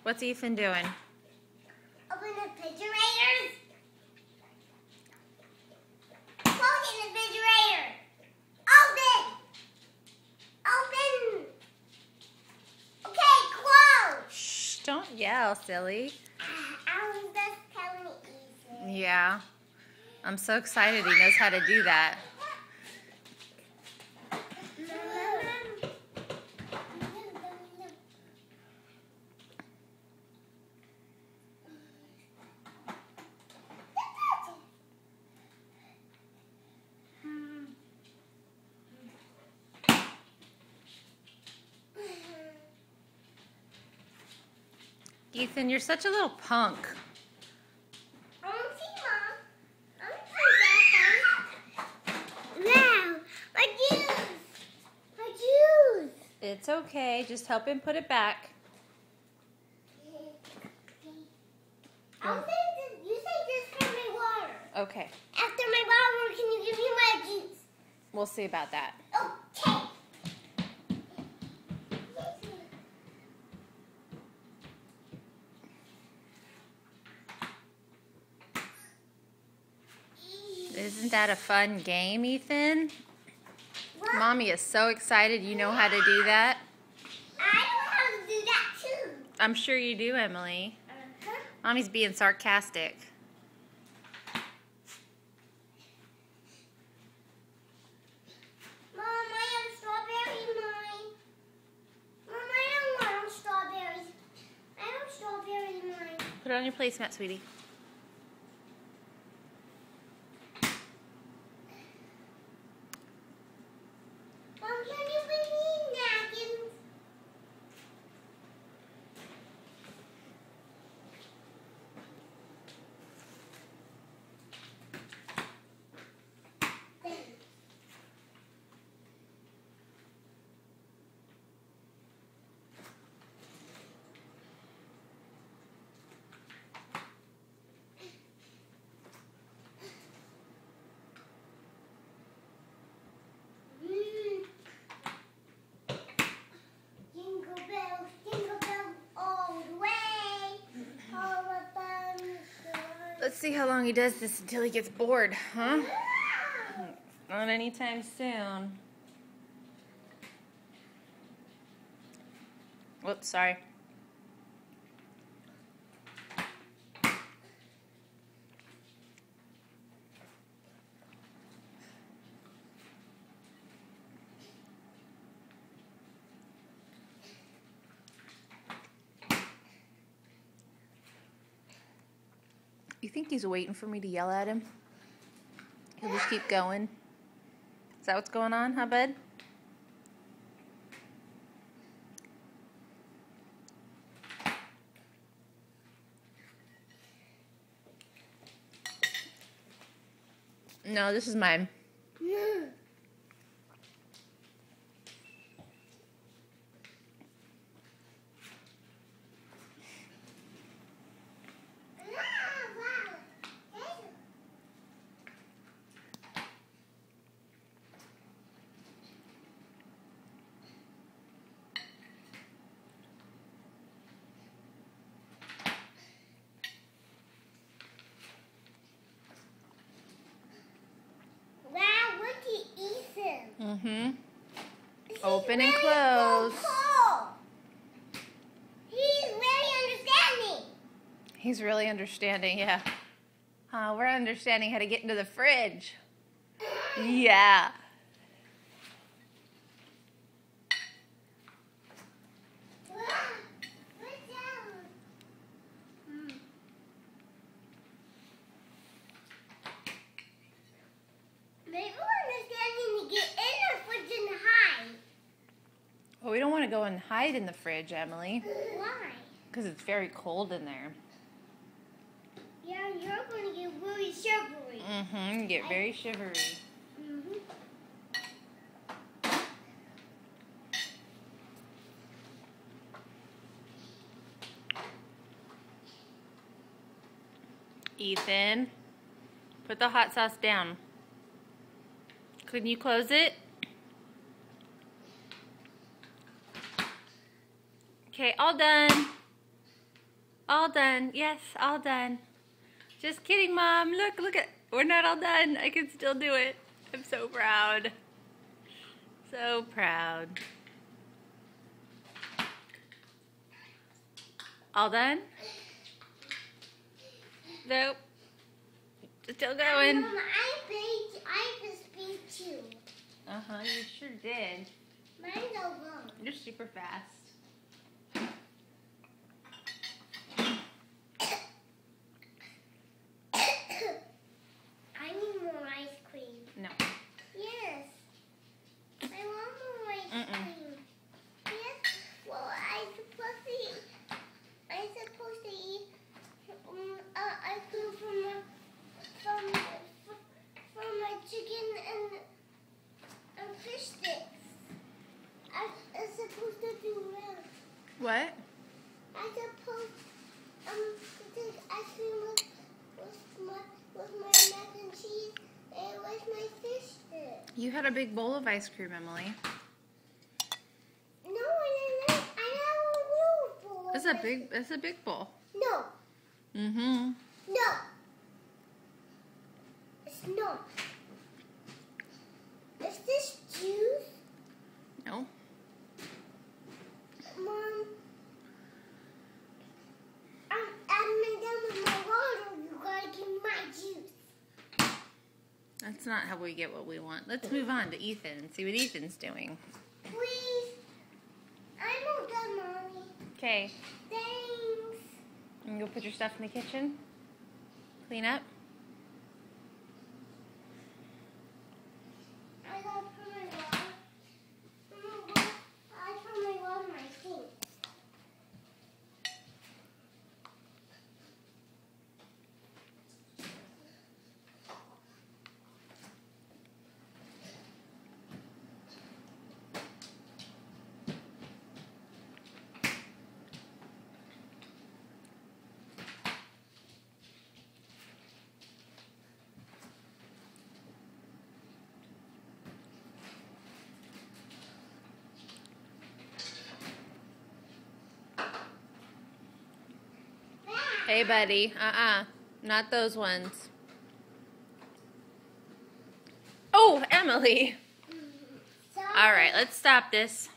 What's Ethan doing? Open the refrigerators. Close the refrigerator. Open. Open. Okay, close. Shh, don't yell, silly. I was just telling Ethan. Yeah. I'm so excited he knows how to do that. Ethan, you're such a little punk. I want to see Mom. I want to see that. Now, my juice. My juice. It's okay. Just help him put it back. You say just for my water. Okay. After my water, can you give me my juice? We'll see about that. Okay. Isn't that a fun game, Ethan? What? Mommy is so excited you know how to do that. I know how to do that too. I'm sure you do, Emily. Uh-huh. Mommy's being sarcastic. Mom, I have strawberries in mine. Mom, I don't want strawberries. I have strawberries in mine. Put it on your placemat, sweetie. Mom, can you bring me napkins? Jingle bells all the way. All about the Let's see how long he does this until he gets bored, huh? Not anytime soon. Whoops, sorry. You think he's waiting for me to yell at him? He'll just keep going. Is that what's going on, huh, bud? No, this is mine. Wow, look at Ethan. Mm-hmm. He's Open and really close. so cool. He's really understanding. He's really understanding, yeah. We're understanding how to get into the fridge. Yeah. Maybe we're understanding to get in the fridge and hide. Well, we don't want to go and hide in the fridge, Emily, Why? because it's very cold in there. Yeah, you're going to get really shivery. Mm-hmm. Get very shivery. Mm-hmm. Ethan, put the hot sauce down. Can you close it? Okay, all done. All done. Yes, all done. Just kidding, Mom. Look at. We're not all done. I can still do it. I'm so proud. So proud. All done? Nope. Still going. Mom, I could speak too. Uh-huh, you sure did. Mine's all wrong. You're super fast. I need more ice cream. No. Yes. I want more ice cream. Yes. Well, I'm supposed to eat ice cream from my chicken and fish sticks. I'm supposed to do that. What? I'm supposed to take ice cream with my mac and cheese and with my fish sticks. You had a big bowl of ice cream, Emily. No, I didn't. I have a little bowl. It's a big bowl. No, Mm-hmm. no. It's not. Is this juice? No. Mom, I'm done with my water. You gotta give me my juice. That's not how we get what we want. Let's move on to Ethan and see what Ethan's doing. Please. I'm all done, Mommy. Okay. Thanks. You can go put your stuff in the kitchen. Clean up. I gotta put my water. I put my water in my sink. Hey, buddy. Not those ones. Oh, Emily. Sorry. All right, let's stop this.